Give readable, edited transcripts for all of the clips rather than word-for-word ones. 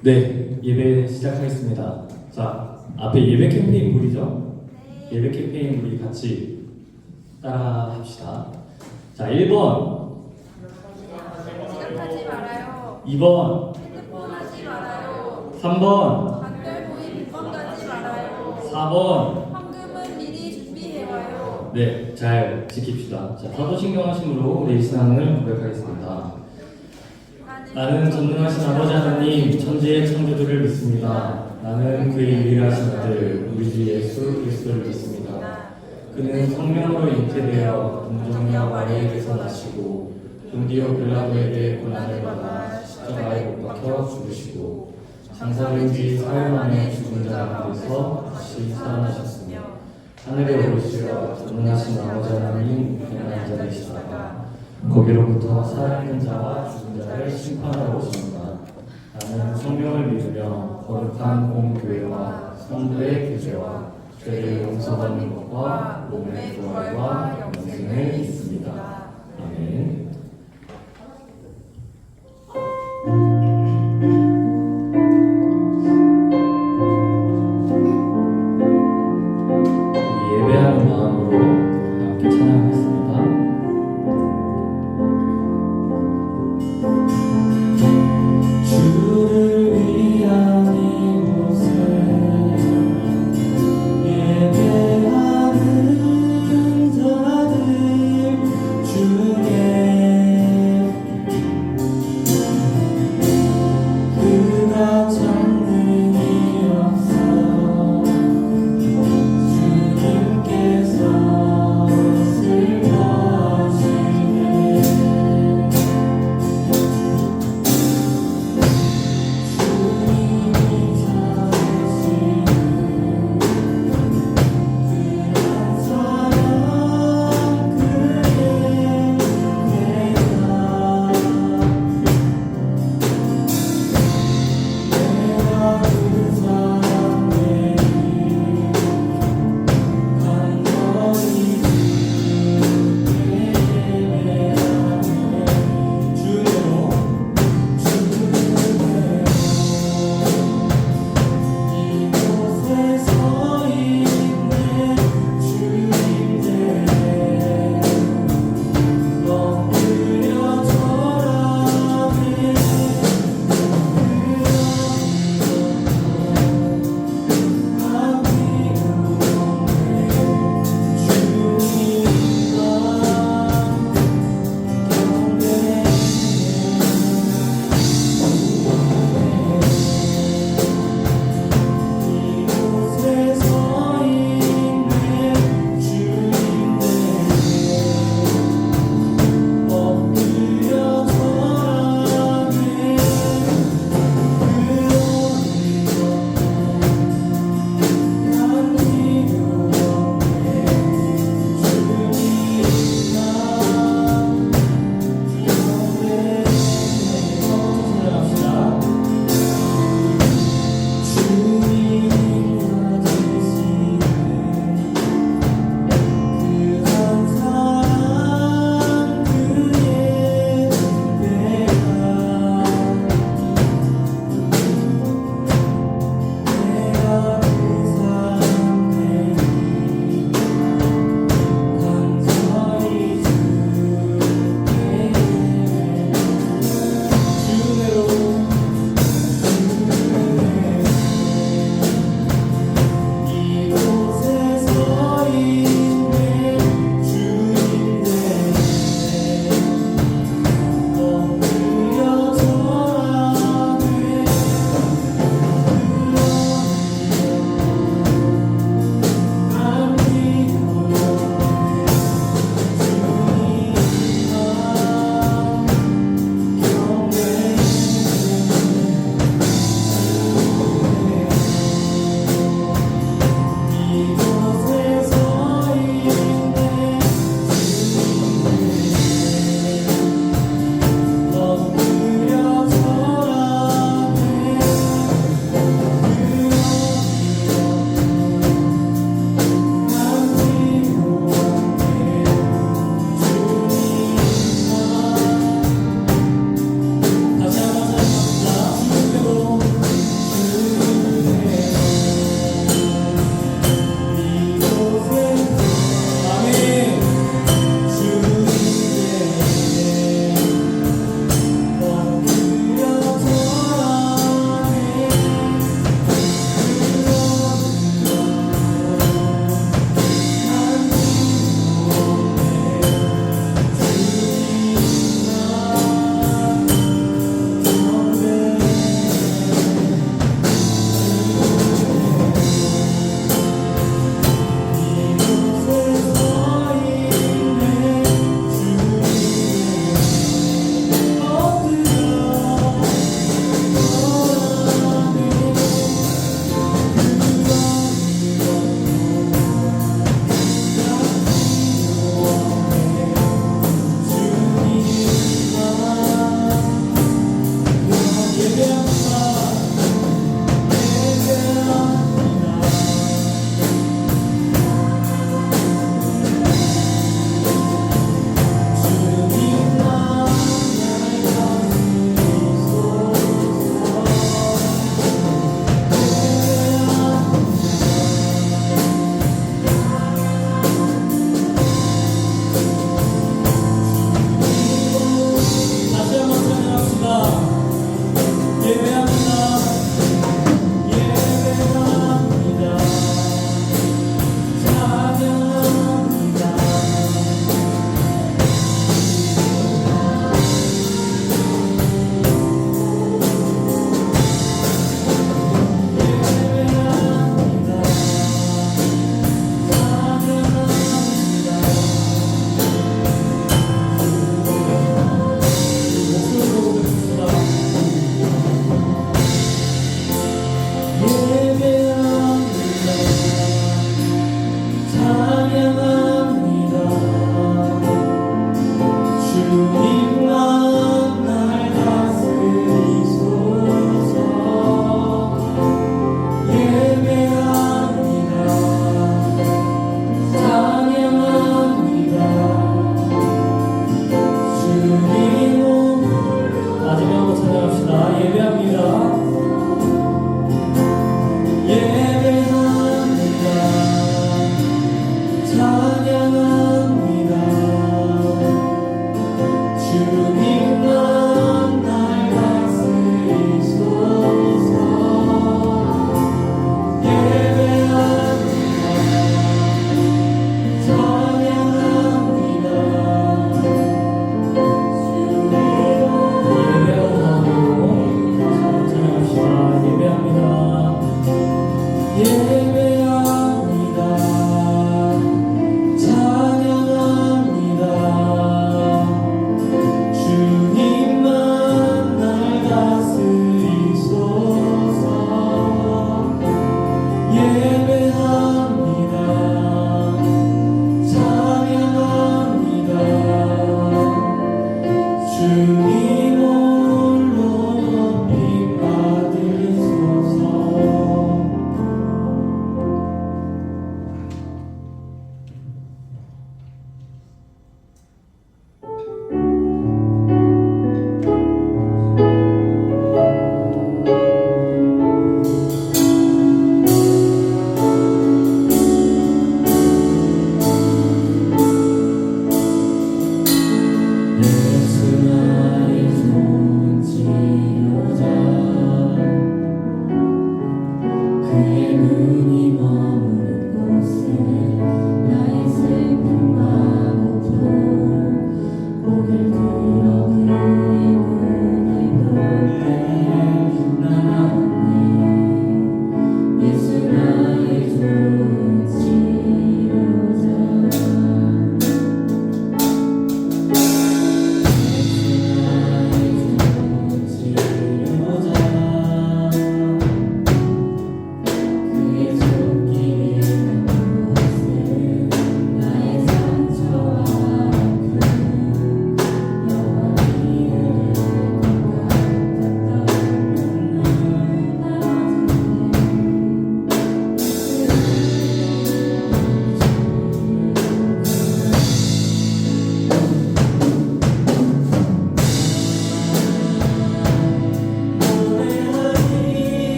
네, 예배 시작하겠습니다. 자, 앞에 예배 캠페인 보이죠? 예배 캠페인 우리 같이 따라 합시다. 자, 1번, 지각하지 말아요. 2번, 핸드폰 하지 말아요. 3번, 단결 모임 몇 가지 말아요. 4번. 헌금은 미리 준비해와요. 네, 잘 지킵시다. 자, 사도신경하심으로 우리 신앙을 고백하겠습니다. 나는 전능하신 아버지 하나님, 천지의 창조주를 믿습니다. 나는 그의 유일하신 아들, 우리 주 예수 그리스도를 믿습니다. 그는 성령으로 잉태되어 동정녀 마리에게서 나시고 본디오 빌라도에게 고난을 받아 십자가에 못 박혀 죽으시고 장사된 뒤 사흘 만에 죽은 자 가운데서 다시 살아나셨으며 하늘에 오르시어 전능하신 아버지 하나님 우편에 앉아 계시다가 거기로부터 살아있는 자와 죽은 자를 심판하러 오십니다. 나는 성령을 믿으며 거룩한 공교회와 성도의 교제와 죄를 용서받는 것과 몸의 부활과 영생을 믿습니다. 아멘. 예배하는 마음으로 함께 찬양하겠습니다. 주를 위한 이곳에 예배하는 자들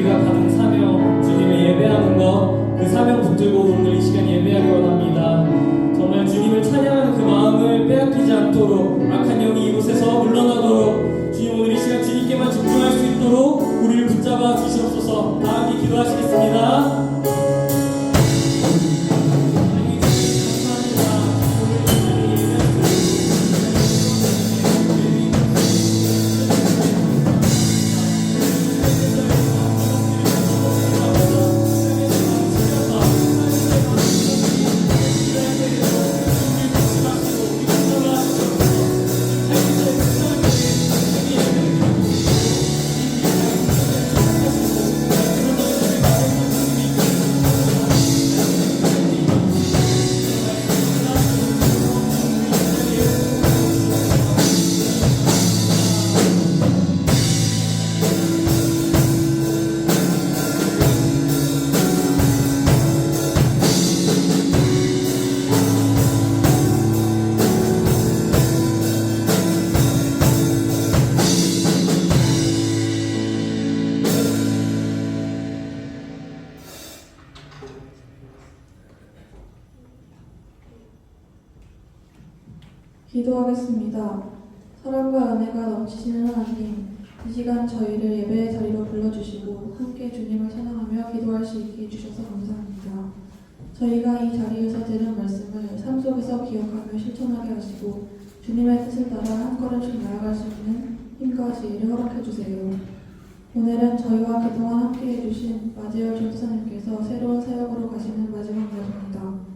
우리가 받은 사명, 주님을 예배하는 것, 그 사명 붙들고 오늘 이 시간 예배하기 원합니다. 정말 주님을 찬양하는 그 마음을 빼앗기지 않도록, 악한 영이 이곳에서 물러나도록, 주님 오늘 이 시간 주님께만 집중할 수 있도록 우리를 붙잡아 주시옵소서. 다 함께 기도하시겠습니다. 기도하겠습니다. 사랑과 은혜가 넘치시는 하나님, 이 시간 저희를 예배의 자리로 불러주시고 함께 주님을 찬양하며 기도할 수 있게 해주셔서 감사합니다. 저희가 이 자리에서 들은 말씀을 삶 속에서 기억하며 실천하게 하시고 주님의 뜻을 따라 한 걸음씩 나아갈 수 있는 힘과 지혜를 허락해 주세요. 오늘은 저희와 그동안 함께 해주신 마재열 전도사님께서 새로운 사역으로 가시는 마지막 날입니다.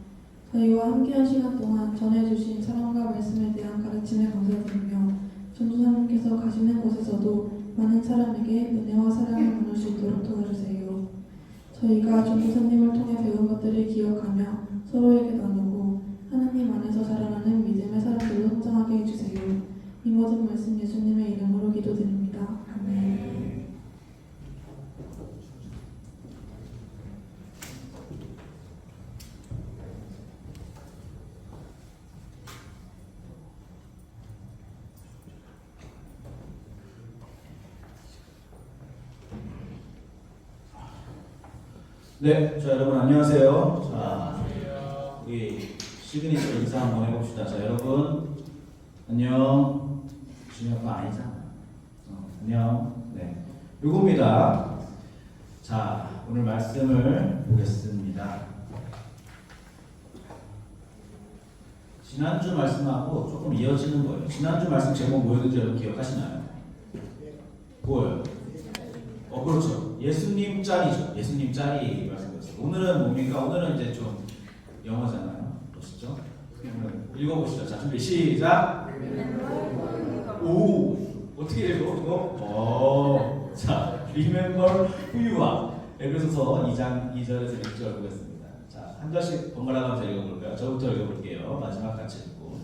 저희와 함께한 시간 동안 전해주신 사랑과 말씀에 대한 가르침에 감사드리며 전도사님께서 가시는 곳에서도 많은 사람에게 은혜와 사랑을 나눌 수 있도록 도와주세요. 저희가 전도사님을 통해 배운 것들을 기억하며 서로에게 나누고 하나님 안에서 자라나는 믿음의 사람들로 성장하게 해주세요. 이 모든 말씀 예수님의 이름으로 기도드립니다. 아멘. 네, 자 여러분 안녕하세요. 자, 우리 시그니처 인사 한번 해봅시다. 자 여러분 안녕. 준이 오빠 아니잖아. 안녕. 네, 요겁니다. 자 오늘 말씀을 보겠습니다. 지난주 말씀하고 조금 이어지는 거예요. 지난주 말씀 제목 뭐였는지 여러분 기억하시나요? 뭐예요? 그렇죠. 예수님 짤이죠. 예수님 짤이 말씀드렸어요. 오늘은 뭡니까? 오늘은 이제 좀 영어잖아요. 보시죠. 읽어보시죠. 자, 준비 시작. 오, 어떻게 읽어? 이거? 자, Remember who you are. 에베소서 2장 2절에서 6절 보겠습니다. 자, 한 절씩 번갈아가면서 읽어볼까요? 저부터 읽어볼게요. 마지막 같이 읽고.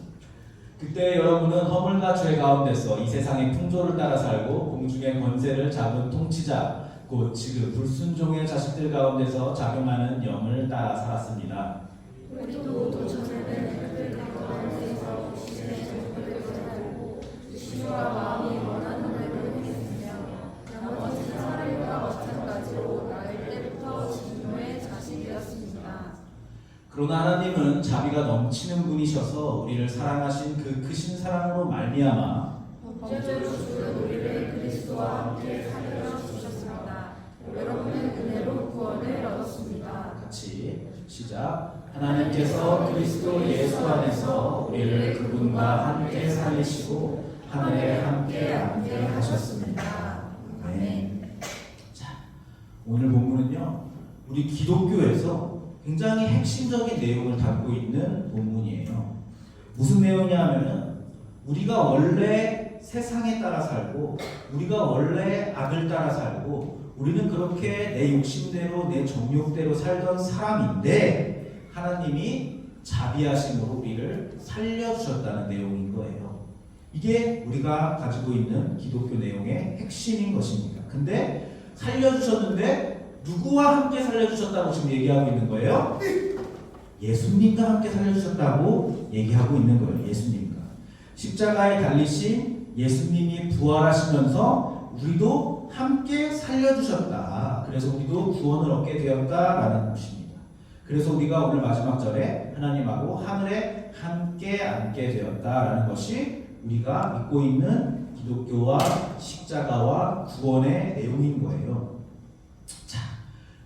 그때 여러분은 허물과 죄 가운데서 이 세상의 풍조를 따라 살고 공중의 권세를 잡은 통치자 곧 지금 불순종의 자식들 가운데서 작용하는 영을 따라 살았습니다. 우리도 도전에는 그들 가운데서 귀신의 정욕을 살고 주와 마음이 원하는 대로 행했으며 나머지 사람과 마찬가지로 나일 때부터 진노의 자식이었습니다. 그러나 하나님은 자비가 넘치는 분이셔서 우리를 사랑하신 그 크신 사랑으로 말미암아 범죄로 죽은 우리를 그리스도와 함께 살려 주셨습니다. 여러분은 은혜로 구원을 얻었습니다. 같이 시작. 하나님께서 그리스도 예수 안에서 우리를 그분과 함께 살리시고 하늘에 함께 앉게 하셨습니다. 아멘. 자, 오늘 본문은요 우리 기독교에서 굉장히 핵심적인 내용을 담고 있는 본문이에요. 무슨 내용이냐면은 우리가 원래 세상에 따라 살고 우리가 원래 악을 따라 살고 우리는 그렇게 내 욕심대로 내 정욕대로 살던 사람인데 하나님이 자비하심으로 우리를 살려주셨다는 내용인 거예요. 이게 우리가 가지고 있는 기독교 내용의 핵심인 것입니다. 근데 살려주셨는데 누구와 함께 살려주셨다고 지금 얘기하고 있는 거예요? 예수님과 함께 살려주셨다고 얘기하고 있는 거예요. 예수님과 십자가에 달리신 예수님이 부활하시면서 우리도 함께 살려주셨다. 그래서 우리도 구원을 얻게 되었다라는 것입니다. 그래서 우리가 오늘 마지막 절에 하나님하고 하늘에 함께 앉게 되었다라는 것이 우리가 믿고 있는 기독교와 십자가와 구원의 내용인 거예요. 자,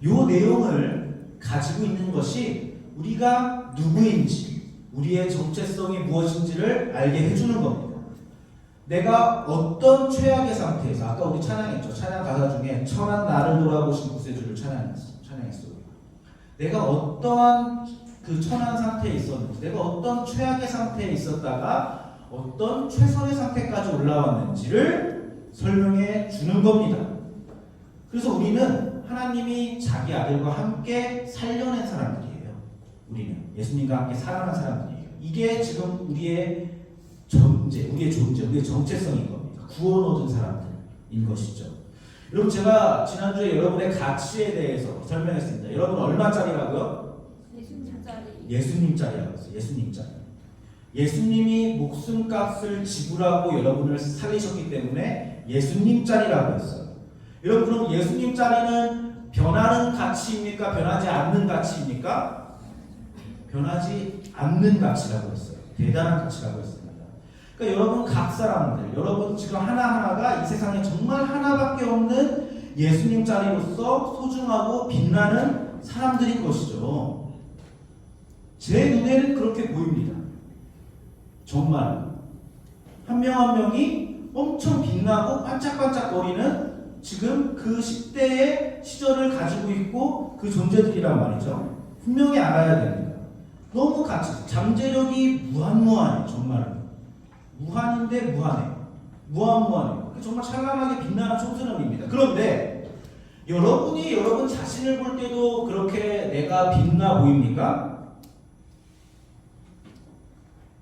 요 내용을 가지고 있는 것이 우리가 누구인지, 우리의 정체성이 무엇인지를 알게 해주는 겁니다. 내가 어떤 최악의 상태에서, 아까 우리 찬양했죠. 찬양 가사 중에 천한 나를 돌아보신 구세주를 찬양했어요. 내가 어떠한 그 천한 상태에 있었는지, 내가 어떤 최악의 상태에 있었다가 어떤 최선의 상태까지 올라왔는지를 설명해 주는 겁니다. 그래서 우리는 하나님이 자기 아들과 함께 살려낸 사람들이에요. 우리는 예수님과 함께 살아난 사람들이에요. 이게 지금 우리의 존재, 우리의 정체성인 겁니다. 구원 얻은 사람들인 것이죠. 여러분, 제가 지난주에 여러분의 가치에 대해서 설명했습니다. 여러분 얼마짜리라고요? 예수님짜리라고 했어요. 예수님짜리. 예수님이 목숨값을 지불하고 여러분을 살리셨기 때문에 예수님짜리라고 했어요. 여러분, 그럼 예수님짜리는 변하는 가치입니까? 변하지 않는 가치입니까? 변하지 않는 가치라고 했어요. 대단한 가치라고 했습니다. 그러니까 여러분 각 사람들, 여러분 지금 하나하나가 이 세상에 정말 하나밖에 없는 예수님짜리로서 소중하고 빛나는 사람들인 것이죠. 제 눈에는 그렇게 보입니다. 정말 한 명 한 명이 엄청 빛나고 반짝반짝거리는 지금 그 10대의 시절을 가지고 있고 그 존재들이란 말이죠. 분명히 알아야 됩니다. 너무 같이 잠재력이 무한무한해. 정말 무한인데 무한해. 무한무한해. 정말 찬란하게 빛나는 청소년입니다. 그런데 여러분이 여러분 자신을 볼 때도 그렇게 내가 빛나 보입니까?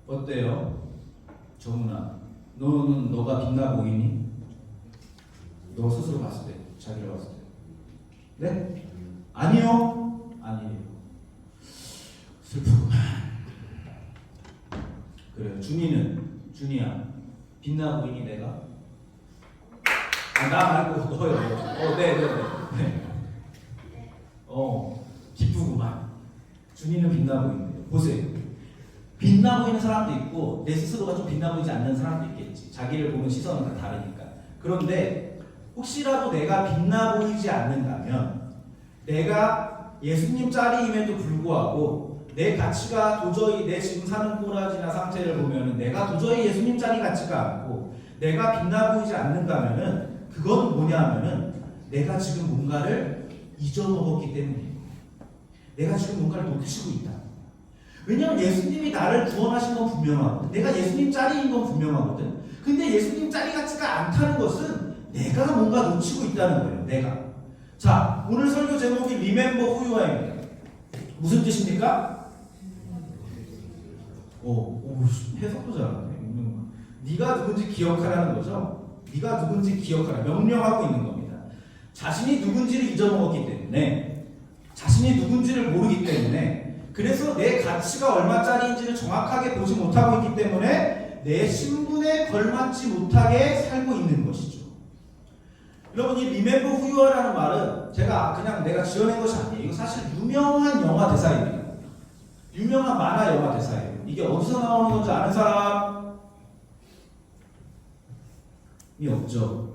어때요? 정훈아, 너는 너가 빛나 보이니? 너 스스로 봤을 때, 자기를 봤을 때. 네? 아니요? 아니에요. 슬프구만. 그래, 준이야, 빛나 보이니 내가? 아, 나 말고 너요. 네. 기쁘구만. 준이는 빛나 보이는데. 보세요. 빛나 보이는 사람도 있고 내 스스로가 좀 빛나 보이지 않는 사람도 있겠지. 자기를 보는 시선은 다 다르니까. 그런데 혹시라도 내가 빛나 보이지 않는다면, 내가 예수님 짜리임에도 불구하고 내 가치가 도저히 내 지금 사는 꼬라지나 상태를 보면은 내가 도저히 예수님 짜리 같지가 않고 내가 빛나 보이지 않는다면은 그건 뭐냐면은 내가 지금 뭔가를 잊어먹었기 때문이에요. 내가 지금 뭔가를 놓치고 있다. 왜냐하면 예수님이 나를 구원하신 건 분명하거든. 내가 예수님 짜리인 건 분명하거든. 근데 예수님 짜리 같지가 않다는 것은 내가 뭔가 놓치고 있다는 거예요. 내가. 자, 오늘 설교 제목이 Remember Who You Are입니다. 무슨 뜻입니까? 해석도 잘하네. 네가 누군지 기억하라는 거죠. 네가 누군지 기억하라. 명령하고 있는 겁니다. 자신이 누군지를 잊어먹었기 때문에, 자신이 누군지를 모르기 때문에, 그래서 내 가치가 얼마짜리인지를 정확하게 보지 못하고 있기 때문에 내 신분에 걸맞지 못하게 살고 있는 것이죠. 여러분, 이 Remember Who You Are라는 말은 제가 그냥 내가 지어낸 것이 아니에요. 이거 사실 유명한 영화 대사입니다. 유명한 만화 영화 대사예요. 이게 어디서 나오는 건지 아는 사람이 없죠.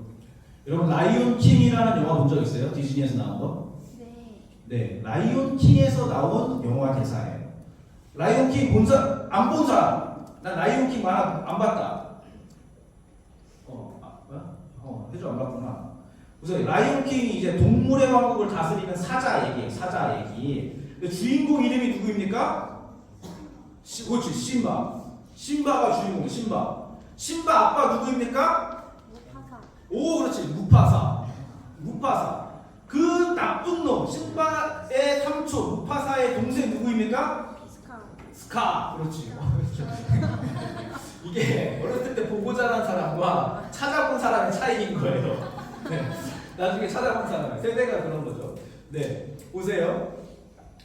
여러분, 라이온 킹이라는 영화 본 적 있어요? 디즈니에서 나온 거? 네, 라이온 킹에서 나온 영화 대사예요. 라이온 킹 안 본 사람? 난 라이온 킹 만화 안 봤다. 해주 안 봤구나. 우선 라이온 킹이 이제 동물의 왕국을 다스리는 사자 얘기예요. 사자 얘기. 주인공 이름이 누구입니까? 그렇지, 심바. 심바가 주인공이에요. 심바 아빠 누구입니까? 오, 그렇지, 무파사. 그 나쁜 놈, 심바의 삼촌, 무파사의 동생 누구입니까? 스카. 그렇지. 이게 어렸을 때 보고 자란 사람과 찾아본 사람의 차이인 거예요. 네. 나중에 찾아본 사람, 세대가 그런 거죠. 네, 보세요.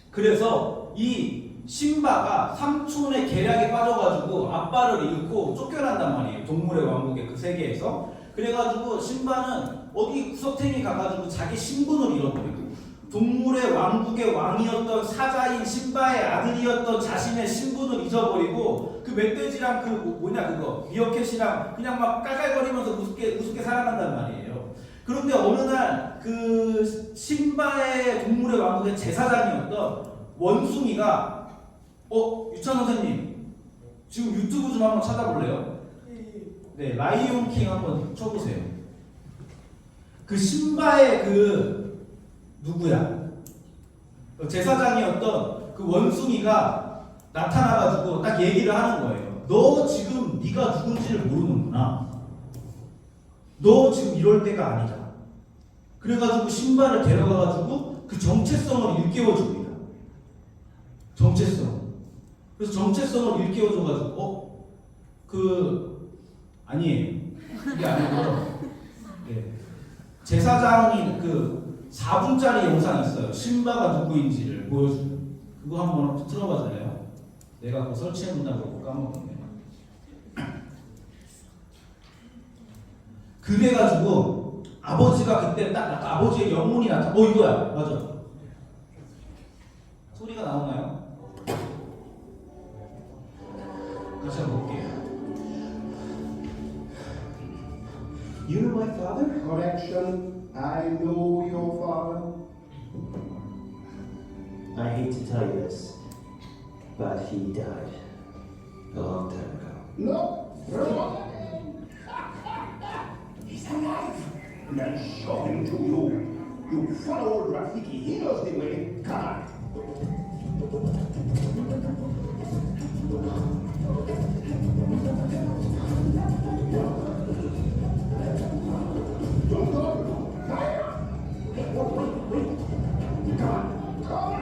그래서 이 심바가 삼촌의 계략에 빠져가지고 아빠를 잃고 쫓겨난단 말이에요. 동물의 왕국의 그 세계에서. 그래가지고 심바는 어디 구석탱이 가가지고 자기 신분을 잃어버리고 동물의 왕국의 왕이었던 사자인 심바의 아들이었던 자신의 신분을 잊어버리고 그 멧돼지랑 그 그거 미어캣이랑 그냥 막 깔깔거리면서 우습게 살아간단 말이에요. 그런데 어느 날 그 심바의 동물의 왕국의 제사장이었던 원숭이가 유찬 선생님 지금 유튜브 좀 한번 찾아볼래요? 네, 라이온 킹 한번 쳐보세요. 그 심바의 그 누구야? 제사장이었던 그 원숭이가 나타나가지고 딱 얘기를 하는 거예요. 너 지금 네가 누군지를 모르는구나. 너 지금 이럴 때가 아니다. 그래가지고 심바를 데려가가지고 그 정체성을 일깨워줍니다. 정체성. 그래서 정체성을 일깨워줘가지고 아니에요. 이게 아니고 네. 제사장이 그 4분짜리 영상이 있어요. 심바가 누구인지를 보여주는. 그거 한번 틀어봐줄래요? 내가 그거 설치해본다고 까먹었네. 그래가지고 아버지가 그때 딱 아버지의 영혼이 이거야. 맞아. 소리가 나오나요? 다시 한번 볼게요. You know my father? Correction, I know your father. I hate to tell you this, but he died a long time ago. No, wrong. He's alive. Let's show him to you. You follow old Rafiki. He knows the way. Come on. Don't go. Fire. Wait. Come on. Come on.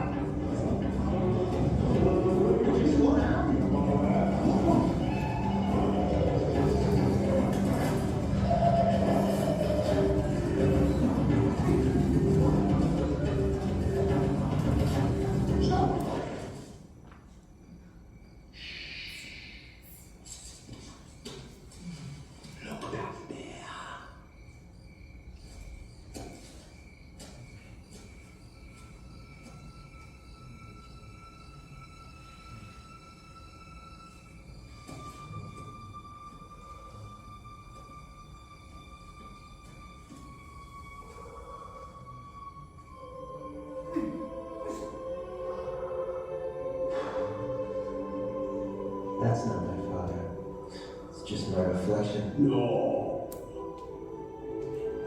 That's not my father. It's just my reflection. No.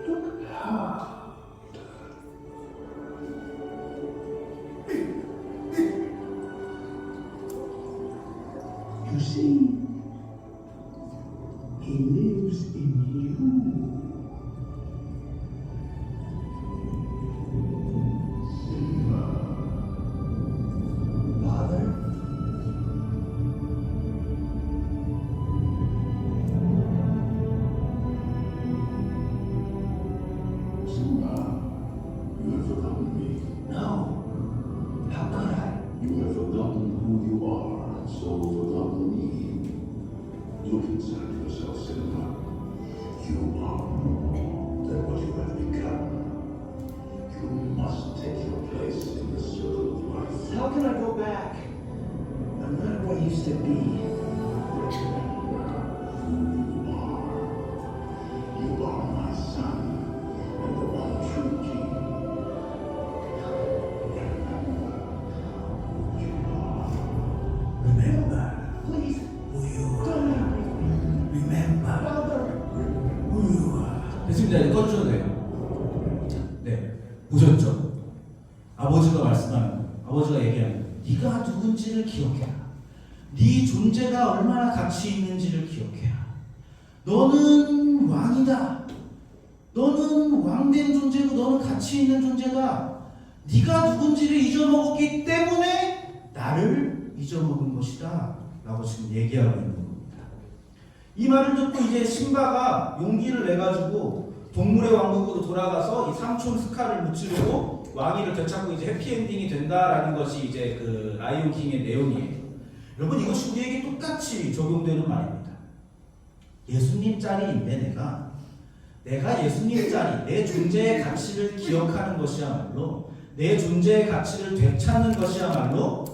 Look hard. You see, he lives in you. Father? Simba, you have forgotten me. No. How could I? You have forgotten who you are, so forgotten me. Look inside yourself, Simba. You are more than what you have become. You must take your place in the circle of life. How can I go back? I'm not what I used to be. You are my son, and the one true king. Remember Please, who you are. don't leave me. Remember Father! who you are. 됐습니다. 이제 꺼주셔도 돼요. 네, 보셨죠? 아버지가 말씀하는, 아버지가 얘기하는, 네가 누군지를 기억해라. 네 존재가 얼마나 가치 있는지를 기억해라. 너는 왕이다. 너는 왕된 존재고 너는 가치 있는 존재다. 네가 누군지를 잊어먹었기 때문에 나를 잊어먹은 것이다. 라고 지금 얘기하고 있는 겁니다. 이 말을 듣고 이제 심바가 용기를 내가지고 동물의 왕국으로 돌아가서 이 삼촌 스카를 무찌르고 왕위를 되찾고 이제 해피엔딩이 된다라는 것이 이제 그 라이온 킹의 내용이에요. 여러분, 이것이 우리에게 똑같이 적용되는 말입니다. 예수님 짤인데 내가 내가 예수님 자리, 내 존재의 가치를 기억하는 것이야말로, 내 존재의 가치를 되찾는 것이야말로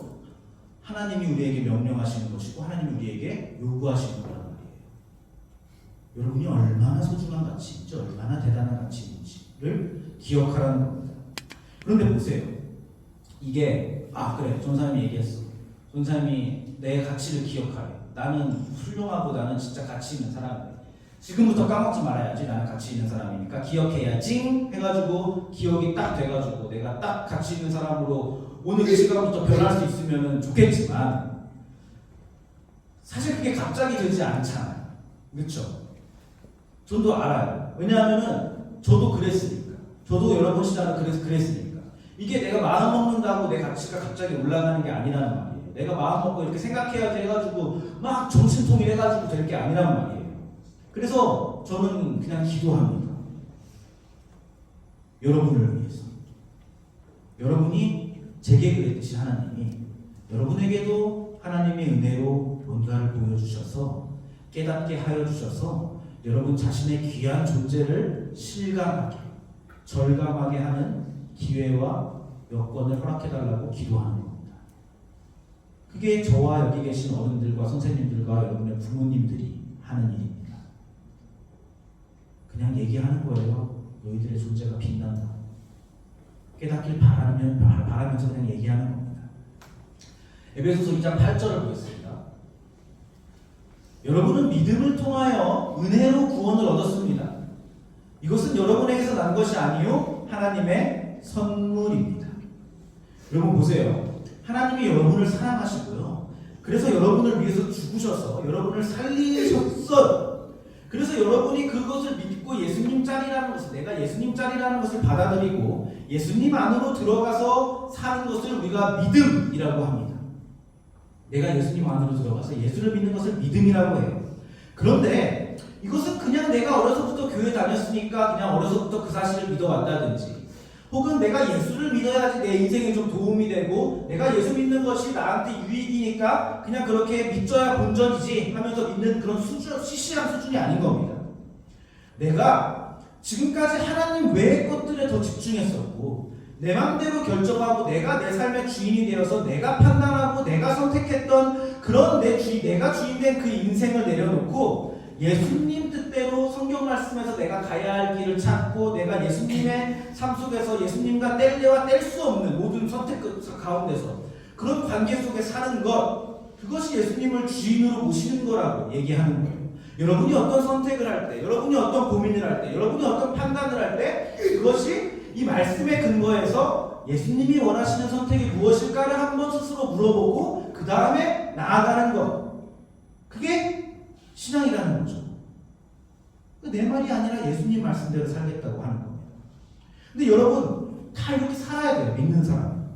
하나님이 우리에게 명령하시는 것이고 하나님이 우리에게 요구하시는 거란 말이에요. 여러분이 얼마나 소중한 가치인지, 얼마나 대단한 가치인지를 기억하라는 겁니다. 그런데 보세요. 이게 그래, 전사님이 얘기했어. 전사님이 내 가치를 기억하래. 나는 훌륭하고 나는 진짜 가치 있는 사람이야. 지금부터 까먹지 말아야지. 나는 가치 있는 사람이니까 기억해야지 해가지고 기억이 딱 돼가지고 내가 딱 가치 있는 사람으로 오늘 이 시간부터 변할 수 있으면 좋겠지만 사실 그게 갑자기 되지 않잖아요. 그렇죠? 저도 알아요. 왜냐하면은 저도 그랬으니까. 저도 여러 번 시작을 그랬으니까. 이게 내가 마음 먹는다고 내 가치가 갑자기 올라가는 게 아니라는 말이에요. 내가 마음 먹고 이렇게 생각해야지 해가지고 막 정신통일해가지고 될 게 아니란 말이에요. 그래서 저는 그냥 기도합니다. 여러분을 위해서. 여러분이 제게 그랬듯이 하나님이 여러분에게도 하나님의 은혜로 뭔가를 보여주셔서 깨닫게 하여 주셔서 여러분 자신의 귀한 존재를 실감하게, 절감하게 하는 기회와 여건을 허락해달라고 기도하는 겁니다. 그게 저와 여기 계신 어른들과 선생님들과 여러분의 부모님들이 하는 일입니다. 그냥 얘기하는 거예요. 너희들의 존재가 빛난다. 깨닫길 바라면서 그냥 얘기하는 겁니다. 에베소서 2장 8절을 보겠습니다. 여러분은 믿음을 통하여 은혜로 구원을 얻었습니다. 이것은 여러분에게서 난 것이 아니요 하나님의 선물입니다. 여러분 보세요. 하나님이 여러분을 사랑하시고요. 그래서 여러분을 위해서 죽으셔서 여러분을 살리셨어요. 그래서 여러분이 그것을 믿고 예수님 짤이라는 것을, 내가 예수님 짤이라는 것을 받아들이고 예수님 안으로 들어가서 사는 것을 우리가 믿음이라고 합니다. 내가 예수님 안으로 들어가서 예수를 믿는 것을 믿음이라고 해요. 그런데 이것은 그냥 내가 어려서부터 교회 다녔으니까 그냥 어려서부터 그 사실을 믿어왔다든지, 혹은 내가 예수를 믿어야지 내 인생에 좀 도움이 되고 내가 예수 믿는 것이 나한테 유익이니까 그냥 그렇게 믿져야 본전이지 하면서 믿는 그런 시시한 수준이 아닌 겁니다. 내가 지금까지 하나님 외의 것들에 더 집중했었고 내 맘대로 결정하고 내가 내 삶의 주인이 되어서 내가 판단하고 내가 선택했던 그런 내가 주인된 그 인생을 내려놓고 예수님 뜻대로 성경 말씀에서 내가 가야 할 길을 찾고 내가 예수님의 삶 속에서 예수님과 뗄 때와 뗄 수 없는 모든 선택 가운데서 그런 관계 속에 사는 것, 그것이 예수님을 주인으로 모시는 거라고 얘기하는 거예요. 여러분이 어떤 선택을 할 때, 여러분이 어떤 고민을 할 때, 여러분이 어떤 판단을 할 때 그것이 이 말씀의 근거에서 예수님이 원하시는 선택이 무엇일까를 한번 스스로 물어보고 그 다음에 나아가는 것, 그게 신앙이라는 거죠. 내 말이 아니라 예수님 말씀대로 살겠다고 하는 겁니다. 근데 여러분 다 이렇게 살아야 돼요. 믿는 사람.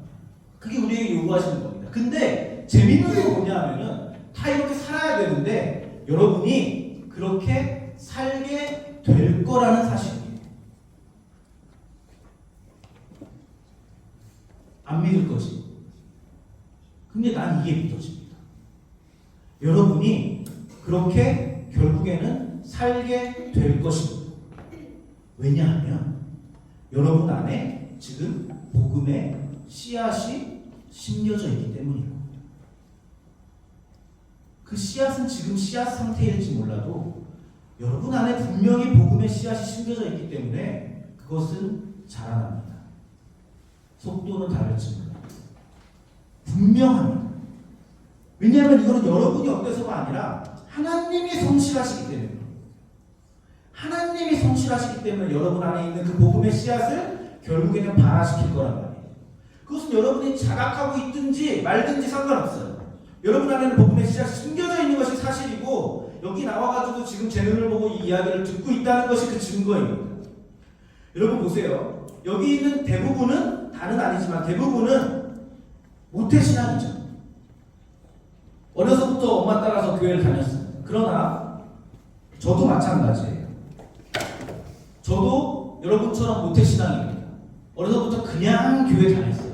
그게 우리에게 요구하시는 겁니다. 근데 재밌는 게 뭐냐면은 다 이렇게 살아야 되는데 여러분이 그렇게 살게 될 거라는 사실이에요. 안 믿을 거지. 근데 난 이게 믿어집니다. 여러분이 그렇게 결국에는 살게 될 것입니다. 왜냐하면 여러분 안에 지금 복음의 씨앗이 심겨져 있기 때문입니다. 그 씨앗은 지금 씨앗 상태일지 몰라도 여러분 안에 분명히 복음의 씨앗이 심겨져 있기 때문에 그것은 자라납니다. 속도는 다를지 몰라도 분명합니다. 왜냐하면 이거는 여러분이 어때서가 아니라 하나님이 성실하시기 때문에, 하나님이 성실하시기 때문에 여러분 안에 있는 그 복음의 씨앗을 결국에는 발화시킬 거란 말이에요. 그것은 여러분이 자각하고 있든지 말든지 상관없어요. 여러분 안에는 복음의 씨앗이 숨겨져 있는 것이 사실이고 여기 나와가지고 지금 제 눈을 보고 이 이야기를 듣고 있다는 것이 그 증거입니다. 여러분 보세요. 여기 있는 대부분은, 다는 아니지만 대부분은 모태신앙이죠. 어려서부터 엄마 따라서 교회를 다녔습니다. 그러나 저도 마찬가지예요. 저도 여러분처럼 모태신앙입니다. 어려서부터 그냥 교회 다녔어요.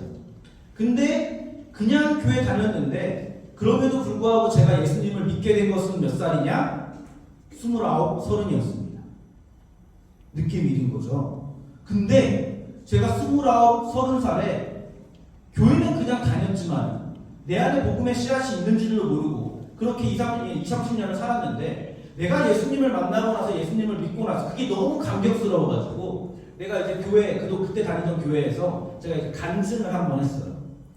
근데 그냥 교회 다녔는데 그럼에도 불구하고 제가 예수님을 믿게 된 것은 몇 살이냐? 29, 30이었습니다. 느낌이 있는 거죠. 근데 제가 29, 30살에 교회는 그냥 다녔지만 내 안에 복음의 씨앗이 있는 줄도 모르고 그렇게 20, 30년을 살았는데 내가 예수님을 만나고 나서 예수님을 믿고 나서 그게 너무 감격스러워가지고 내가 이제 교회, 그때 다니던 교회에서 제가 이제 간증을 한번 했어요.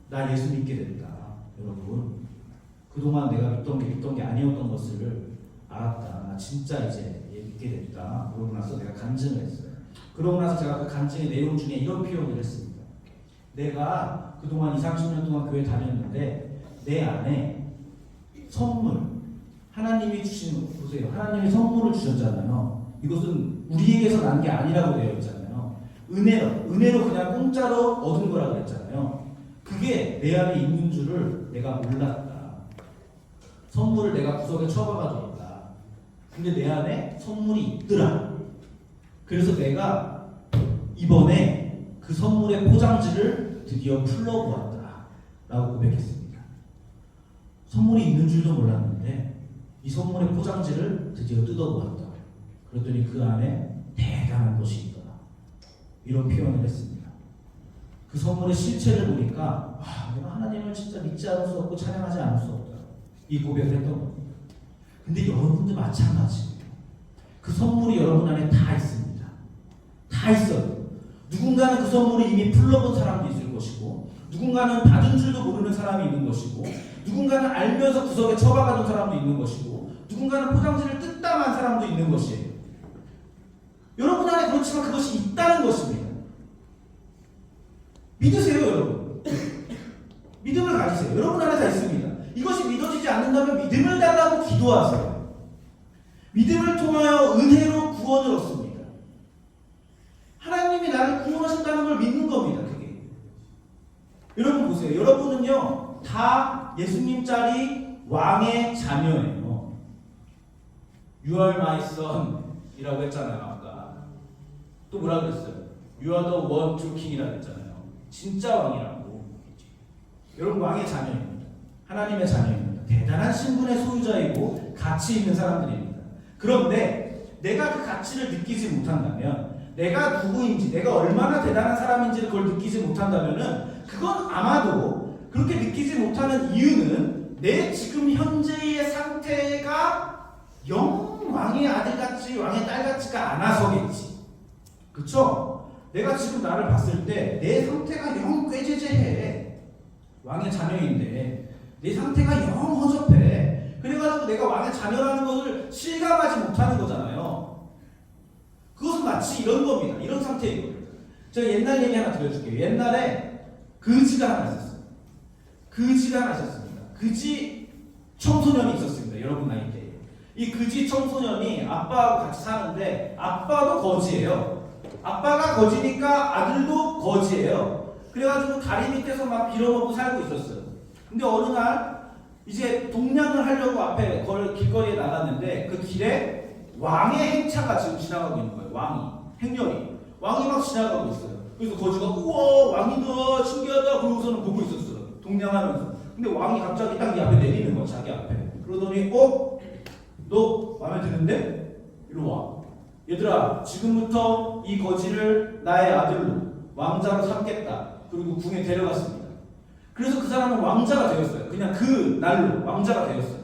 나 예수 믿게 됐다. 여러분. 그동안 내가 믿던 게 아니었던 것을 알았다. 나 진짜 이제 믿게 됐다. 그러고 나서 내가 간증을 했어요. 그러고 나서 제가 그 간증의 내용 중에 이런 표현을 했습니다. 내가 그동안 20, 30년 동안 교회 다녔는데 내 안에 선물, 하나님이 주신, 보세요. 하나님이 선물을 주셨잖아요. 이것은 우리에게서 난 게 아니라고 되어 있잖아요. 은혜로 그냥 공짜로 얻은 거라고 했잖아요. 그게 내 안에 있는 줄을 내가 몰랐다. 선물을 내가 구석에 처박아뒀다. 근데 내 안에 선물이 있더라. 그래서 내가 이번에 그 선물의 포장지를 드디어 풀러보았다 라고 고백했습니다. 선물이 있는 줄도 몰랐는데 이 선물의 포장지를 드디어 뜯어보았다. 그랬더니 그 안에 대단한 것이 있더라. 이런 표현을 했습니다. 그 선물의 실체를 보니까 내가 하나님을 진짜 믿지 않을 수 없고 찬양하지 않을 수 없다. 이 고백을 했던 겁니다. 근데 여러분도 마찬가지예요. 그 선물이 여러분 안에 다 있습니다. 다 있어요. 누군가는 그 선물을 이미 풀러본 사람도 있을 것이고 누군가는 받은 줄도 모르는 사람이 있는 것이고 누군가는 알면서 구석에 처박아둔 사람도 있는 것이고 누군가는 포장지를 뜯다만 사람도 있는 것이에요. 여러분 안에 그렇지만 그것이 있다는 것입니다. 믿으세요, 여러분. 믿음을 가지세요. 여러분 안에 다 있습니다. 이것이 믿어지지 않는다면 믿음을 달라고 기도하세요. 믿음을 통하여 은혜로 구원을 얻습니다. 하나님이 나를 구원하신다는 걸 믿는 겁니다. 그게. 여러분 보세요. 여러분은요 다 예수님 짤이 왕의 자녀예요. You are my son 이라고 했잖아요. 아까 또 뭐라 그랬어요? You are the one true king이라고 했잖아요. 진짜 왕이라고. 여러분 왕의 자녀입니다. 하나님의 자녀입니다. 대단한 신분의 소유자이고 가치 있는 사람들입니다. 그런데 내가 그 가치를 느끼지 못한다면 내가 누구인지 내가 얼마나 대단한 사람인지를 그걸 느끼지 못한다면은 그건 아마도 그렇게 느끼지 못하는 이유는 내 지금 현재의 상태가 영 왕의 아들같이 왕의 딸같지가 않아서겠지. 그쵸? 내가 지금 나를 봤을 때 내 상태가 영 꾀죄죄해. 왕의 자녀인데 내 상태가 영 허접해. 그래가지고 내가 왕의 자녀라는 것을 실감하지 못하는 거잖아요. 그것은 마치 이런 겁니다. 이런 상태인 거예요. 제가 옛날 얘기 하나 들려줄게요. 옛날에 그지가 하나 있었어요. 그지가 하나 있었습니다. 그지 청소년이 있었습니다. 여러분 나이 때. 이 그지 청소년이 아빠하고 같이 사는데 아빠도 거지예요. 아빠가 거지니까 아들도 거지예요. 그래가지고 다리 밑에서 막 빌어먹고 살고 있었어요. 근데 어느 날 이제 동냥을 하려고 앞에 길거리에 나갔는데 그 길에 왕의 행차가 지금 지나가고 있는 거예요. 행렬이 막 지나가고 있어요. 그래서 거지가 우와 왕이다 신기하다 그러고서는 보고 있었어요. 동냥하면서. 근데 왕이 갑자기 딱 이 앞에 내리는 거야. 자기 앞에. 그러더니 너 마음에 드는데? 이리 와. 얘들아 지금부터 이 거지를 나의 아들로 왕자로 삼겠다. 그리고 궁에 데려갔습니다. 그래서 그 사람은 왕자가 되었어요. 그냥 그 날로 왕자가 되었어요.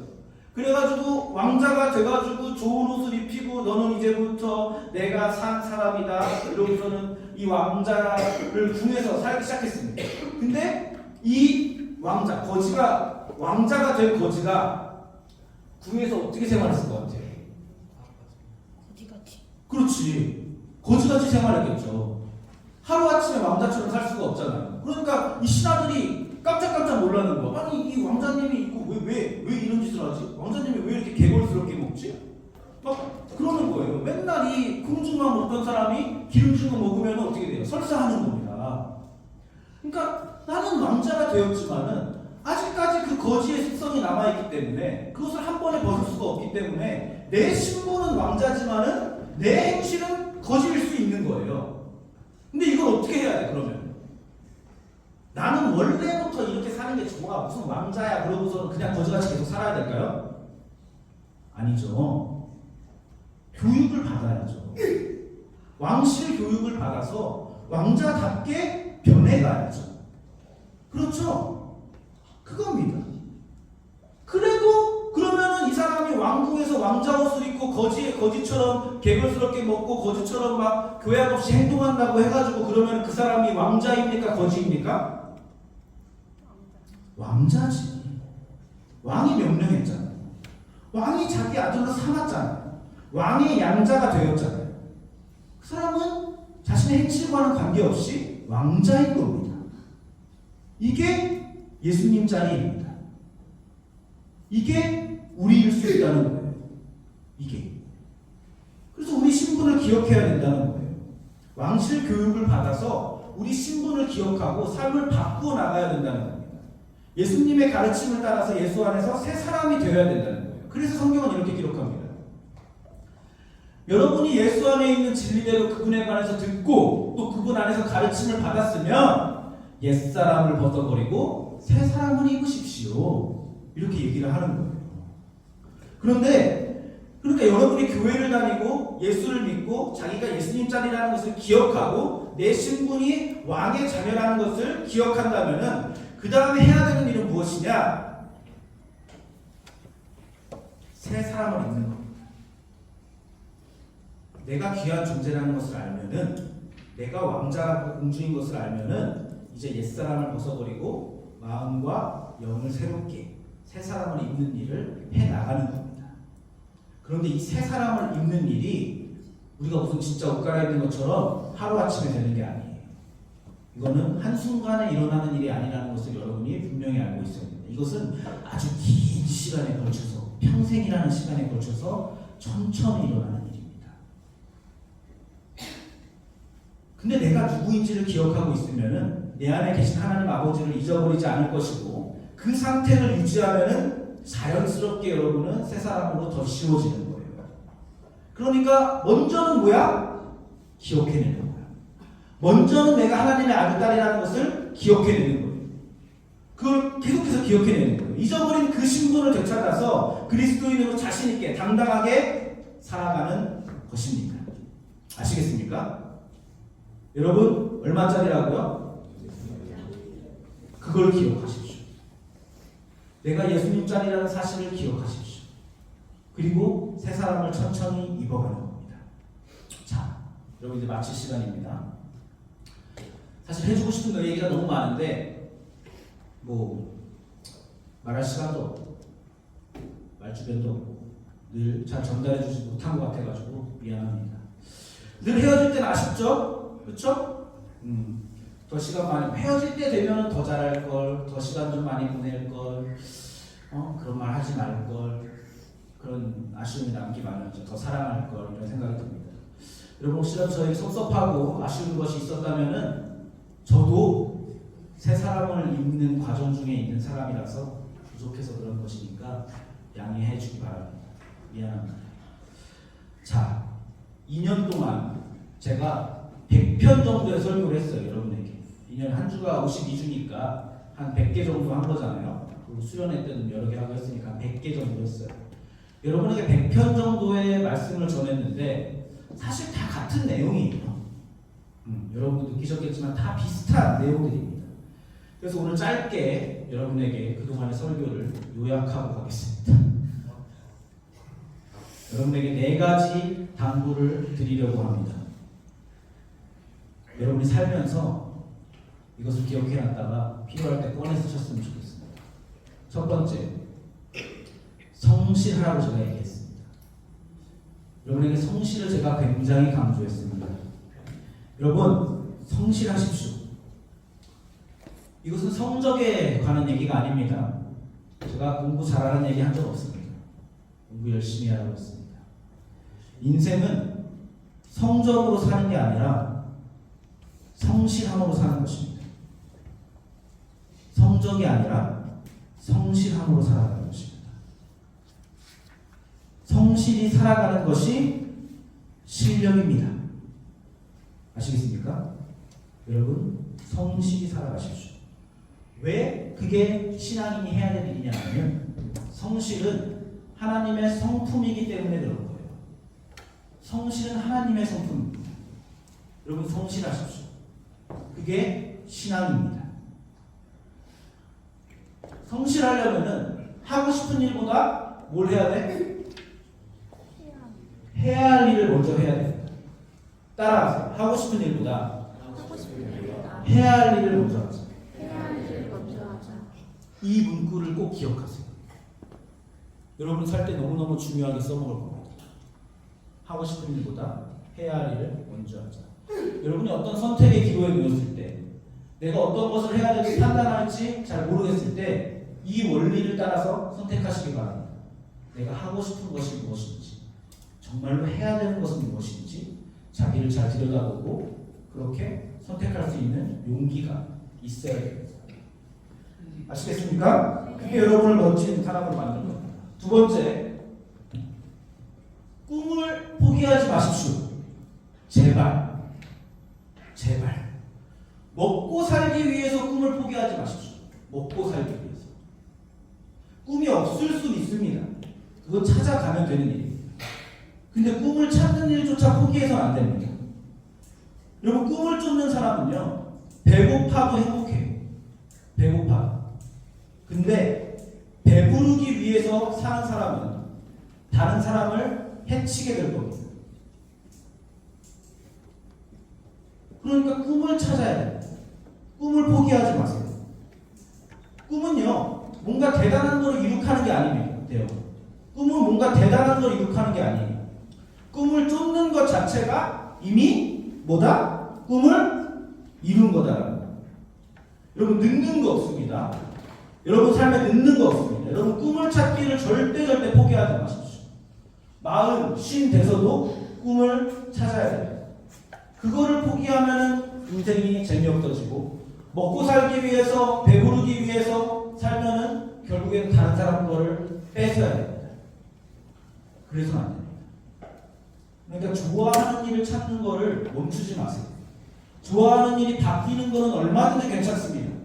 그래가지고 왕자가 돼가지고 좋은 옷을 입히고 너는 이제부터 내가 산 사람이다. 이러고서는 이 왕자를 궁에서 살기 시작했습니다. 근데 이 왕자가 된 거지가 궁에서 어떻게 생활했을 것 같아요? 거지같이. 그렇지. 거지같이 생활했겠죠. 하루아침에 왕자처럼 살 수가 없잖아요. 그러니까 이 신하들이 깜짝깜짝 놀라는 거. 아니 이 왕자님이 있고 왜 이런 짓을 하지? 왕자님이 왜 이렇게 개걸스럽게 먹지? 막 그러는 거예요. 맨날 이 궁중만 먹던 사람이 기름진 거 먹으면 어떻게 돼요? 설사하는 겁니다. 그러니까 나는 왕자가 되었지만은 아직까지 그 거지의 습성이 남아있기 때문에 그것을 한 번에 벗을 수가 없기 때문에 내 신분은 왕자지만은 내 행실은 거지일 수 있는 거예요. 근데 이걸 어떻게 해야 돼 그러면? 나는 원래부터 이렇게 사는 게 좋아. 무슨 왕자야 그러고서 그냥 거지같이 계속 살아야 될까요? 아니죠. 교육을 받아야죠. 왕실 교육을 받아서 왕자답게 변해가야죠. 그렇죠? 그겁니다. 그래도 그러면은 이 사람이 왕궁에서 왕자 옷을 입고 거지처럼 개걸스럽게 먹고 거지처럼 막 교양 없이 행동한다고 해가지고 그러면 그 사람이 왕자입니까? 거지입니까? 왕자지. 왕이 명령했잖아요. 왕이 자기 아들로 삼았잖아요. 왕의 양자가 되었잖아요. 그 사람은 자신의 행실과는 관계없이 왕자인 겁니다. 이게 예수님 자리입니다. 이게 우리일 수 있다는 거예요. 이게. 그래서 우리 신분을 기억해야 된다는 거예요. 왕실 교육을 받아서 우리 신분을 기억하고 삶을 바꾸어 나가야 된다는 겁니다. 예수님의 가르침을 따라서 예수 안에서 새 사람이 되어야 된다는 거예요. 그래서 성경은 이렇게 기록합니다. 여러분이 예수 안에 있는 진리대로 그분에 관해서 듣고 또 그분 안에서 가르침을 받았으면 옛사람을 벗어버리고 새 사람을 입으십시오. 이렇게 얘기를 하는 거예요. 그런데 그러니까 여러분이 교회를 다니고 예수를 믿고 자기가 예수님 자리라는 것을 기억하고 내 신분이 왕의 자녀라는 것을 기억한다면은 그 다음에 해야 되는 일은 무엇이냐? 새 사람을 입는 겁니다. 내가 귀한 존재라는 것을 알면은, 내가 왕자라고 공주인 것을 알면은 이제 옛사람을 벗어버리고 마음과 영을 새롭게 새 사람을 입는 일을 해나가는 겁니다. 그런데 이 새 사람을 입는 일이 우리가 무슨 진짜 옷 갈아입는 것처럼 하루아침에 되는 게 아니에요. 이거는 한순간에 일어나는 일이 아니라는 것을 여러분이 분명히 알고 있어야 됩니다. 이것은 아주 긴 시간에 걸쳐서, 평생이라는 시간에 걸쳐서 천천히 일어나는 일입니다. 근데 내가 누구인지를 기억하고 있으면은 내 안에 계신 하나님 아버지를 잊어버리지 않을 것이고, 그 상태를 유지하면은 자연스럽게 여러분은 새 사람으로 더 씌워지는 거예요. 그러니까 먼저는 뭐야? 기억해내는 거야. 먼저는 내가 하나님의 아들, 딸이라는 것을 기억해내는 거예요. 그걸 계속해서 기억해내는 거예요. 잊어버린 그 신분을 되찾아서 그리스도인으로 자신있게 당당하게 살아가는 것입니다. 아시겠습니까? 여러분 얼마짜리라고요? 그걸 기억하십시오. 내가 예수님 짤이라는 사실을 기억하십시오. 그리고 새 사람을 천천히 입어가는 겁니다. 자, 여러분 이제 마칠 시간입니다. 사실 해주고 싶은 얘기가 너무 많은데 뭐 말할 시간도 없고 말주변도 없고 늘 잘 전달해주지 못한 것 같아가지고 미안합니다. 늘 헤어질 때는 아쉽죠? 그렇죠? 더 시간 많이 헤어질 때 되면 더 잘할 걸, 더 시간 좀 많이 보낼 걸, 그런 말 하지 말 걸, 그런 아쉬움이 남기 마련이죠. 더 사랑할 걸, 이런 생각이 듭니다. 여러분 혹시라도 저에게 섭섭하고 아쉬운 것이 있었다면은 저도 새 사람을 입는 과정 중에 있는 사람이라서 부족해서 그런 것이니까 양해해 주기 바랍니다. 미안합니다. 자, 2년 동안 제가 100편 정도의 설교를 했어요. 여러분에게. 2년 한 주가 52주니까 한 100개 정도 한 거잖아요. 그리고 수련회 때는 여러 개 하고 했으니까 한 100개 정도 했어요. 여러분에게 100편 정도의 말씀을 전했는데 사실 다 같은 내용이에요. 여러분도 느끼셨겠지만 다 비슷한 내용들입니다. 그래서 오늘 짧게 여러분에게 그동안의 설교를 요약하고 가겠습니다. 여러분에게 4가지 당부를 드리려고 합니다. 여러분이 살면서 이것을 기억해놨다가 필요할 때 꺼내 쓰셨으면 좋겠습니다. 첫 번째, 성실하라고 제가 얘기했습니다. 여러분에게 성실을 제가 굉장히 강조했습니다. 여러분, 성실하십시오. 이것은 성적에 관한 얘기가 아닙니다. 제가 공부 잘하는 얘기 한 적 없습니다. 공부 열심히 하라고 했습니다. 인생은 성적으로 사는 게 아니라 성실함으로 사는 것입니다. 성적이 아니라 성실함으로 살아가는 것입니다. 성실히 살아가는 것이 실력입니다. 아시겠습니까? 여러분, 성실히 살아가십시오. 왜 그게 신앙인이 해야 될 일이냐 하면 성실은 하나님의 성품이기 때문에 그런 거예요. 성실은 하나님의 성품입니다. 여러분 성실하십시오. 그게 신앙입니다. 성실하려면은 하고 싶은 일보다 뭘 해야 돼? 해야 할 일을 먼저 해야 됩니다. 따라하세요. 하고 싶은 일보다 해야 할 일을 먼저 하자. 이 문구를 꼭 기억하세요. 여러분 살 때 너무너무 중요하게 써먹을 겁니다. 하고 싶은 일보다 해야 할 일을 먼저 하자. 여러분이 어떤 선택의 기로에 놓였을 때 내가 어떤 것을 해야 될지 판단할지 잘 모르겠을 때 이 원리를 따라서 선택하시기 바랍니다. 내가 하고 싶은 것이 무엇인지, 정말로 해야 되는 것은 무엇인지 자기를 잘 들여다보고 그렇게 선택할 수 있는 용기가 있어야 됩니다. 아시겠습니까? 그게 여러분을 멋진 사람으로 만들 겁니다. 두 번째, 꿈을 포기하지 마십시오. 제발. 먹고 살기 위해서 꿈을 포기하지 마십시오. 먹고 살기 위해서. 꿈이 없을 수 있습니다. 그건 찾아가면 되는 일입니다. 근데 꿈을 찾는 일조차 포기해서는 안 됩니다. 여러분 꿈을 쫓는 사람은요, 배고파도 행복해요. 배고파. 근데 배부르기 위해서 사는 사람은 다른 사람을 해치게 될 겁니다. 그러니까 꿈을 찾아야 돼요. 꿈을 포기하지 마세요. 꿈은요, 뭔가 대단한 걸 이룩하는 게 아니에요. 꿈은 뭔가 대단한 걸 이룩하는 게 아니에요. 꿈을 쫓는 것 자체가 이미 뭐다? 꿈을 이룬 거다라는 거예요. 여러분 늦는 거 없습니다. 여러분 삶에 늦는 거 없습니다. 여러분 꿈을 찾기를 절대 포기하지 마십시오. 40, 50 돼서도 꿈을 찾아야 돼요. 그거를 포기하면은 인생이 재미없어지고 먹고 살기 위해서 배부르기 위해서 살면은 결국엔 다른 사람 거를 뺏어야 됩니다. 그래서는 안 됩니다. 그러니까 좋아하는 일을 찾는 거를 멈추지 마세요. 좋아하는 일이 바뀌는 거는 얼마든지 괜찮습니다.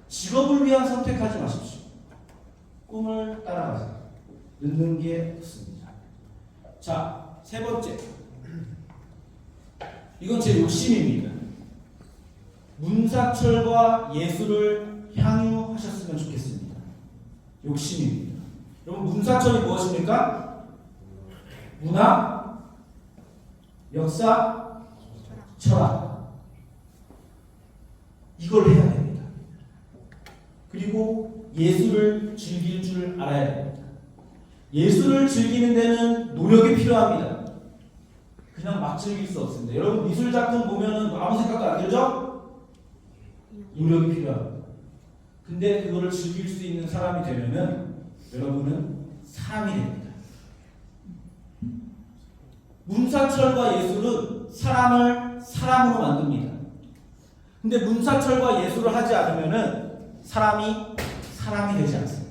직업을 위한 선택하지 마십시오. 꿈을 따라가세요. 늦는 게 없습니다. 자, 세 번째. 이건 제 욕심입니다. 문사철과 예술을 향유하셨으면 좋겠습니다. 욕심입니다. 여러분 문사철이 무엇입니까? 문화, 역사, 철학. 이걸 해야 됩니다. 그리고 예술을 즐길 줄 알아야 됩니다. 예술을 즐기는 데는 노력이 필요합니다. 그냥 막 즐길 수 없습니다. 여러분 미술 작품 보면은 아무 생각도 안 들죠? 노력이 필요합니다. 근데 그거를 즐길 수 있는 사람이 되면은 여러분은 사람이 됩니다. 문사철과 예술은 사람을 사람으로 만듭니다. 근데 문사철과 예술을 하지 않으면은 사람이 되지 않습니다.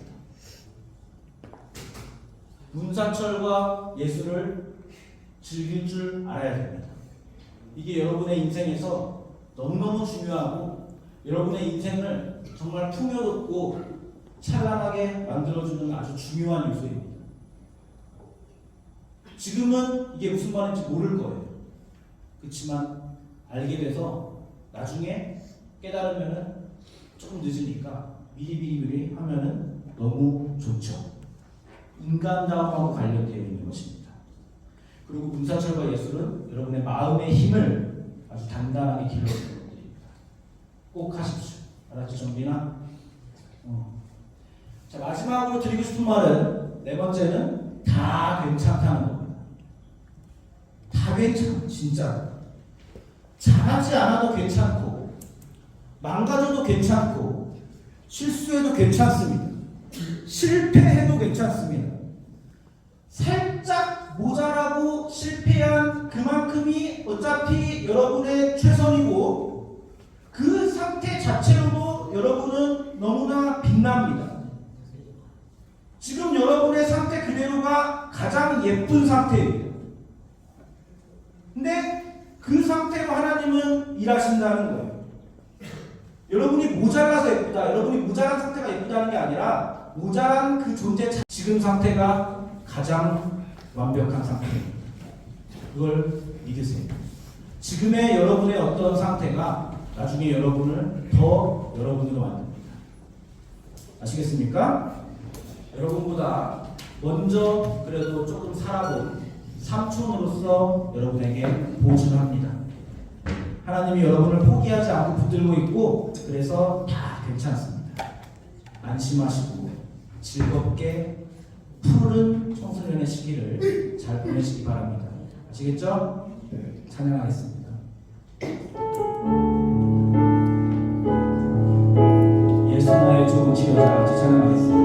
문사철과 예술을 즐길 줄 알아야 됩니다. 이게 여러분의 인생에서 너무너무 중요하고 여러분의 인생을 정말 풍요롭고 찬란하게 만들어주는 아주 중요한 요소입니다. 지금은 이게 무슨 말인지 모를 거예요. 그렇지만 알게 돼서 나중에 깨달으면은 조금 늦으니까 미리 하면은 너무 좋죠. 인간다움하고 관련되어 있는 것입니다. 그리고 문사철과 예술은 여러분의 마음의 힘을 아주 단단하게 길러주는 것들입니다. 꼭 하십시오. 알았죠, 정빈아? 자, 마지막으로 드리고 싶은 말은 네 번째는 다 괜찮다는 겁니다. 다 괜찮아, 진짜. 잘하지 않아도 괜찮고 망가져도 괜찮고 실수해도 괜찮습니다. 실패해도 괜찮습니다. 살짝 모자라고 실패한 그만큼이 어차피 여러분의 최선이고 그 상태 자체로도 여러분은 너무나 빛납니다. 지금 여러분의 상태 그대로가 가장 예쁜 상태예요. 근데 그 상태로 하나님은 일하신다는 거예요. 여러분이 모자라서 예쁘다, 여러분이 모자란 상태가 예쁘다는 게 아니라 모자란 그 존재 지금 상태가 가장 완벽한 상태입니다. 그걸 믿으세요. 지금의 여러분의 어떤 상태가 나중에 여러분을 더 여러분으로 만듭니다. 아시겠습니까? 여러분보다 먼저 그래도 조금 살아본 삼촌으로서 여러분에게 보증합니다. 하나님이 여러분을 포기하지 않고 붙들고 있고 그래서 다 괜찮습니다. 안심하시고 즐겁게 푸른 청소년의 시기를 잘 보내시기 바랍니다. 아시겠죠? 찬양하겠습니다. 예수 나의 좋은 치료자 같이 찬양하겠습니다.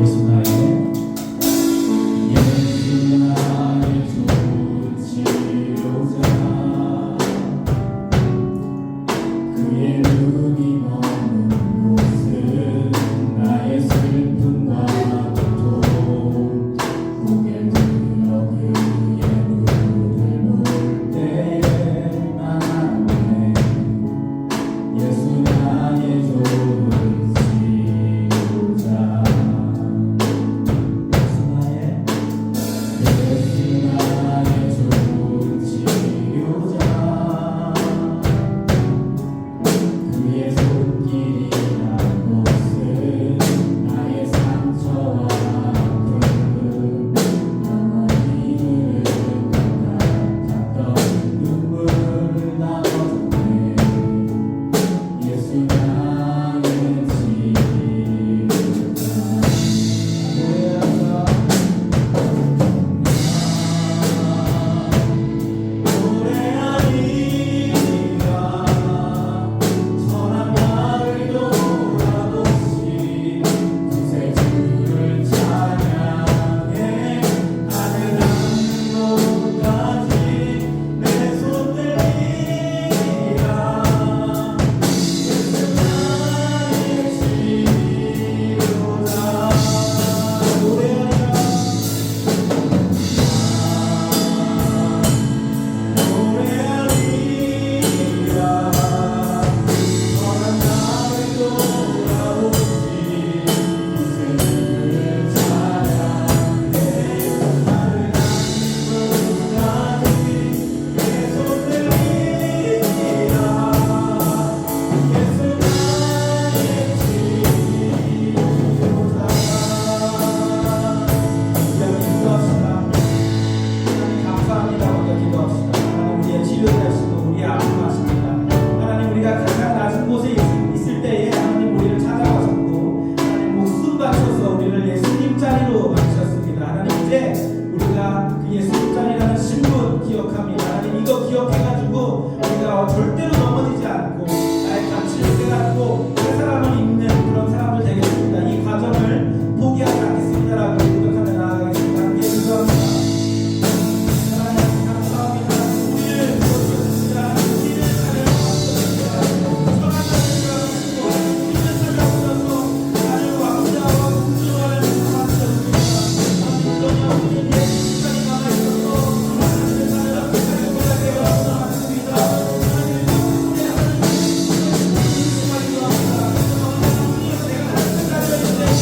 예수 나의 좋은 치료자 그의 눈이 머문 곳은 나의 슬픔과 고통 고개 들어 그의 눈을 볼 때에 난 안돼 예수 나의 좋은 치료자 예수 나의 좋은 치료자 그의 손길이 난 곳은 나의 상처와 아픔 영원히 흐르는 같았던 눈물을 나눠줬네 예수 나의 치료자 노래하리라 선한 마을 돌아보시 구세주를 찬양해 하늘 하늘로까지 내 손 들리라 예수 나의 치료자 노래하리라 노래하리라 선한 마을 돌아오시 구세주를 찬양해 하늘 하늘로까지 내 손 들리라 예수 나의 치료자 우리 기도합시다. 하나님 감사합니다. 먼저 기도합시다. 하나님 우리의 치료되시고 우리의 아픔 아십니다. 하나님 우리가 가장 낮은 곳에 있을 때에 하나님 우리를 찾아가셨고 하나님 목숨 바쳐서 우리를 예수님 자리로 만드셨습니다. 하나님 이제 우리가 그 예수님 자리라는 신분 기억합니다. 하나님 이거 기억해가지고 우리가 절대로 넘어지지 않고 나의 가치를 깨닫고 그 사람을 잇는 그런 사람들 되겠습니다. 이 과정을 포기하지 않겠습니다라고 고백하며 나아가겠습니다. 함께 기도합니다. 하나님 감사합니다. 우리를 보여주셨습니다. 우리를 찾아주셨습니다. 선한 자들과 우리를 찾아오셔서 나를 왕자와 공주와를 삼아주셨습니다. 하나님 그러나 우리는 예수 자리 남아있어서 하나님을 찾아보자 되어 나왔습니다. 하나님 우리 하나님 정말 기도합니다. 하나님 내가 하나님 자리에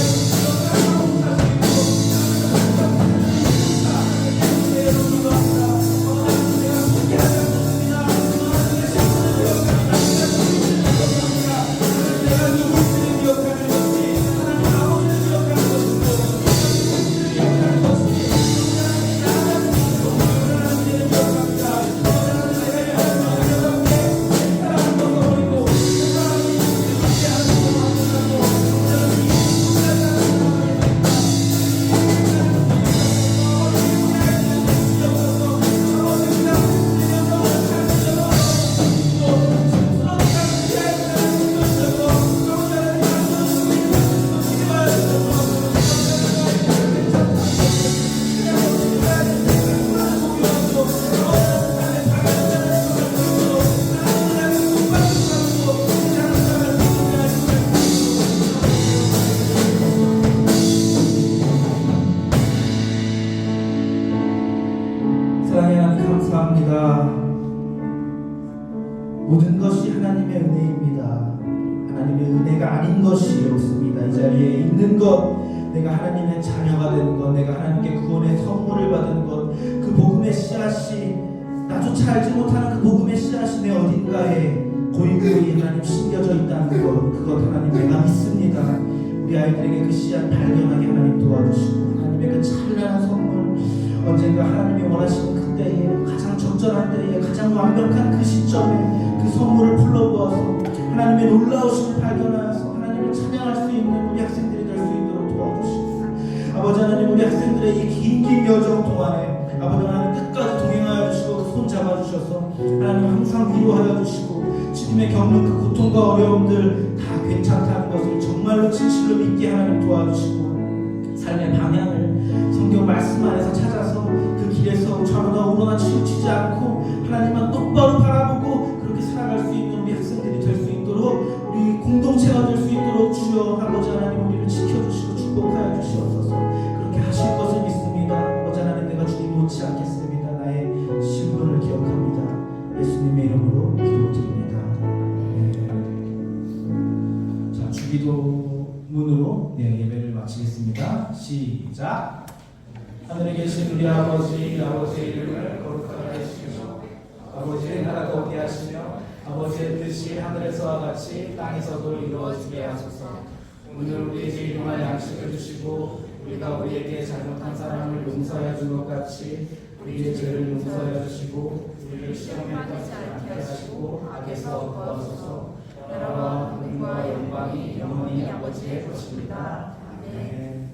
사랑의 하나님 감사합니다. 모든 것이 하나님의 은혜입니다. 하나님의 은혜가 아닌 것이 없습니다. 이 자리에 있는 것 내가 하나님의 하나님의 자녀가 되는 것, 내가 하나님께 구원의 선물을 받은 것, 그 복음의 씨앗이 나조차 알지 못하는 그 복음의 씨앗이 내 어딘가에 고이고이 하나님 심겨져 있다는 것, 그것 하나님 내가 믿습니다. 우리 아이들에게 그 씨앗 발견하게 하나님 도와주시고 하나님의 그 찬란한 선물, 언젠가 하나님이 원하시는 그때에 가장 적절한 때에 가장 완벽한 그 시점에 그 선물을 불러보아서 하나님의 놀라우심을 발견하여서 하나님을 찬양할 수 있는 우리 학생들이 될 수 있도록 도와주시고, 아버지 하나님 우리 학생들의 이 긴 여정 동안에 아버지 하나님 끝까지 동행하여 주시고 그 손 잡아주셔서 하나님 항상 위로하여 주시고 주님의 겪는 그 고통과 어려움들 다 괜찮다는 것을 정말로 진실로 믿게 하나님 도와주시고, 삶의 방향을 성경 말씀 안에서 찾아서 그 길에서 좌로나 우로나 치우치지 않고 하나님만 똑바로 바라보고 그렇게 살아갈 수 있는 우리 학생들이 될 수 있도록, 우리 공동체가 될 수 있도록 주여 아버지 하나님 우리를 지켜주시고 축복하여 주시옵소서. 그렇게 하실 것을 믿습니다. 아버지 하나님 내가 주님 놓지 않겠습니다. 나의 신분을 기억합니다. 예수님의 이름으로 기도드립니다. 자, 주기도문으로 예배를 마치겠습니다. 시작. 하늘에 계신 우리 아버지의 이름을 거룩하게 하시며 아버지의 나라가 오게 하시며 아버지의 뜻이 하늘에서와 같이 땅에서도 이루어지게 하소서. 오늘 우리에게 일용할 양식을 주시고 우리가 우리에게 잘못한 사람을 용서해 준 것 같이 우리의 죄를 용서해 주시고 우리를 시험에 빠지지 않게 하시고 악에서 구하소서. 나라와 권능과 영광이 영원히 아버지의 것입니다. 아멘.